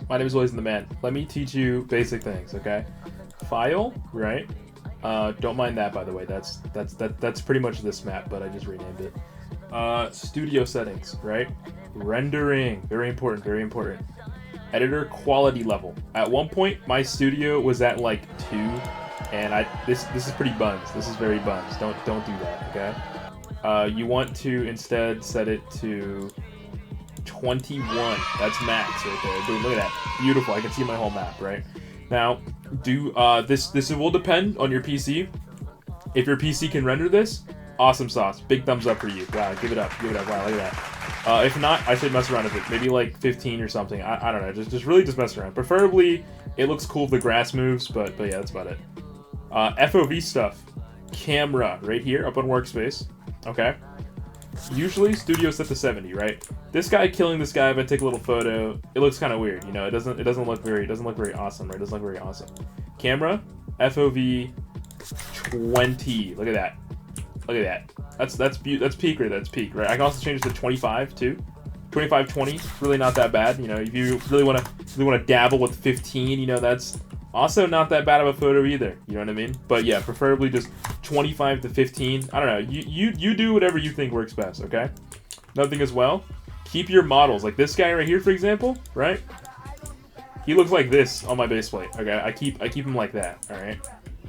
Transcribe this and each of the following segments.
My name is Blaze the Man. Let me teach you basic things, okay? File, right? Don't mind that, by the way. That's pretty much this map, but I just renamed it. Studio settings, right? Rendering, very important, very important. Editor quality level. At one point, my studio was at like 2, and this is pretty buns. This is very buns. Don't do that, okay? You want to instead set it to 21. That's max right there. Boom, look at that. Beautiful. I can see my whole map, right? Now, this will depend on your PC. If your PC can render this, awesome sauce. Big thumbs up for you. Wow, give it up. Give it up. Wow, look at that. If not, I should mess around with it. Maybe like 15 or something. I don't know. Just really just mess around. Preferably, it looks cool if the grass moves, but yeah, that's about it. FOV stuff. Camera right here up on workspace. Okay. Usually studio set to 70, right? This guy killing this guy, if I take a little photo, it looks kind of weird, you know. It doesn't look very awesome, right? It doesn't look very awesome. Camera, FOV 20. Look at that. Look at that. That's peak right? That's peak, right? I can also change it to 25 too. 25, 20. Really not that bad, you know. If you really want to dabble with 15, you know, that's also not that bad of a photo either. You know what I mean? But yeah, preferably just 25 to 15. I don't know. You do whatever you think works best, okay? Another thing as well, keep your models. Like this guy right here, for example, right? He looks like this on my base plate, okay? I keep him like that, all right?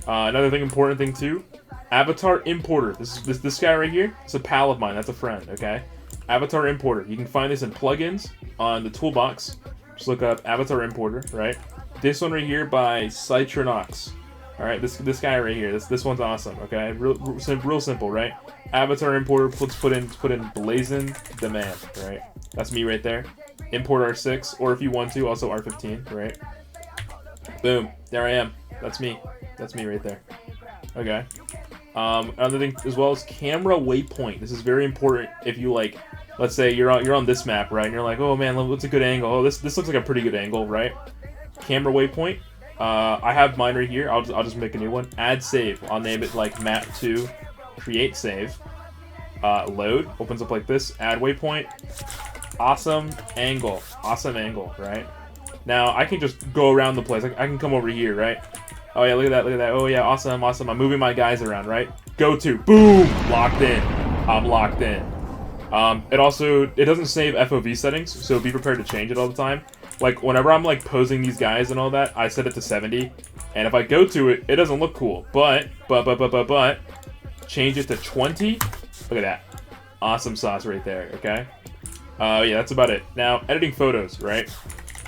Another thing, important thing too, avatar importer. This guy right here, it's a pal of mine. That's a friend, okay? Avatar importer. You can find this in plugins on the toolbox. Just look up avatar importer, right? This one right here by Citronox. All right, this guy right here. This one's awesome. Okay, real simple, right? Avatar importer. Let's put in Blazin the Man. Right, that's me right there. Import R6, or if you want to, also R15. Right. Boom. There I am. That's me. That's me right there. Okay. Another thing as well is camera waypoint. This is very important if you like. Let's say you're on this map, right? And you're like, oh man, what's a good angle? Oh, this looks like a pretty good angle, right? Camera waypoint. I have mine right here. I'll just make a new one. Add save. I'll name it like map 2. Create save. Load. Opens up like this. Add waypoint. Awesome angle. Awesome angle, right? Now I can just go around the place. I can come over here, right? Oh yeah, look at that. Look at that. Oh yeah, awesome, awesome. I'm moving my guys around, right? Go to. Boom. Locked in. I'm locked in. It doesn't save FOV settings, so be prepared to change it all the time. Like, whenever I'm, like, posing these guys and all that, I set it to 70. And if I go to it, it doesn't look cool. But, change it to 20. Look at that. Awesome sauce right there, okay? Yeah, that's about it. Now, editing photos, right?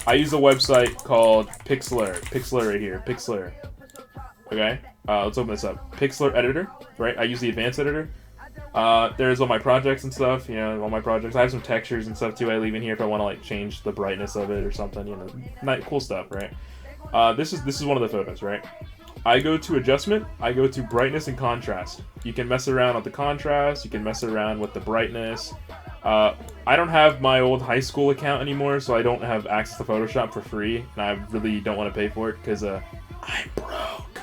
I use a website called pixlr. Pixlr right here. Pixlr. Okay? Let's open this up. Pixlr editor, right? I use the advanced editor. There's all my projects and stuff, you know, all my projects. I have some textures and stuff too I leave in here if I want to like change the brightness of it or something, you know, cool stuff, right? This is one of the photos, right? I go to adjustment, I go to brightness and contrast. You can mess around with the contrast, you can mess around with the brightness. I don't have my old high school account anymore, so I don't have access to Photoshop for free, and I really don't want to pay for it because I'm broke.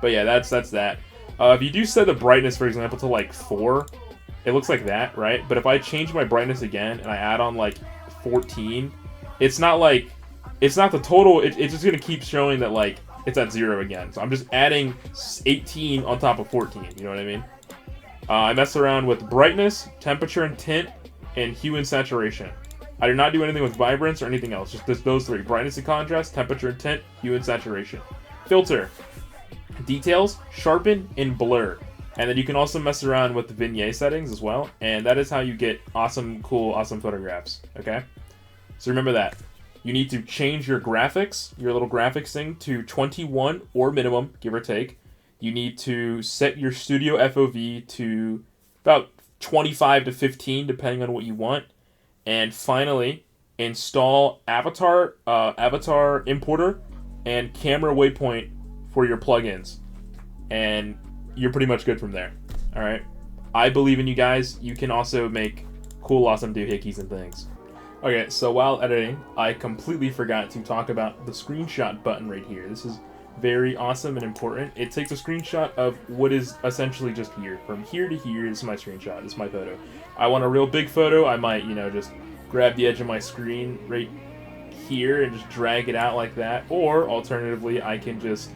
But yeah, that's that. If you do set the brightness, for example, to like 4, it looks like that, right? But if I change my brightness again and I add on like 14, it's not the total, it's just going to keep showing that like it's at 0 again. So I'm just adding 18 on top of 14, you know what I mean? I mess around with brightness, temperature and tint, and hue and saturation. I do not do anything with vibrance or anything else, just those 3. Brightness and contrast, temperature and tint, hue and saturation. Filter. Details, sharpen, and blur. And then you can also mess around with the vignette settings as well. And that is how you get awesome, cool, awesome photographs. Okay? So remember that. You need to change your graphics, your little graphics thing, to 21 or minimum, give or take. You need to set your studio FOV to about 25 to 15, depending on what you want. And finally, install avatar importer and camera waypoint for your plugins, and you're pretty much good from there. All right, I believe in you guys. You can also make cool, awesome doohickeys and things. Okay, so while editing, I completely forgot to talk about the screenshot button right here. This is very awesome and important. It takes a screenshot of what is essentially just here. From here to here, this is my screenshot. This is my photo. I want a real big photo. I might, you know, just grab the edge of my screen right here and just drag it out like that, or alternatively, I can just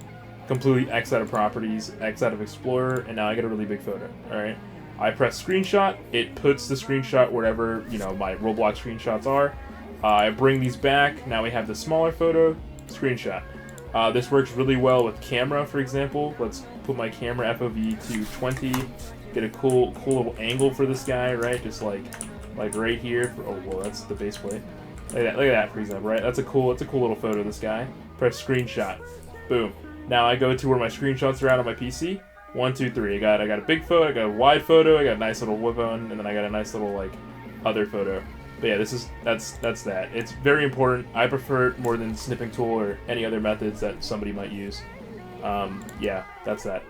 completely X out of properties, X out of Explorer, and now I get a really big photo. All right, I press screenshot, it puts the screenshot wherever my Roblox screenshots are. I bring these back. Now we have the smaller photo, screenshot. This works really well with camera, for example. Let's put my camera FOV to 20. Get a cool little angle for this guy, right? Just like right here. Oh, whoa, that's the base plate. Look at that, for example, right? That's a cool little photo of this guy. Press screenshot. Boom. Now I go to where my screenshots are out on my PC. 1, 2, 3. I got a big photo. I got a wide photo. I got a nice little whip on, and then I got a nice little other photo. But yeah, that's that. It's very important. I prefer it more than snipping tool or any other methods that somebody might use. Yeah, that's that.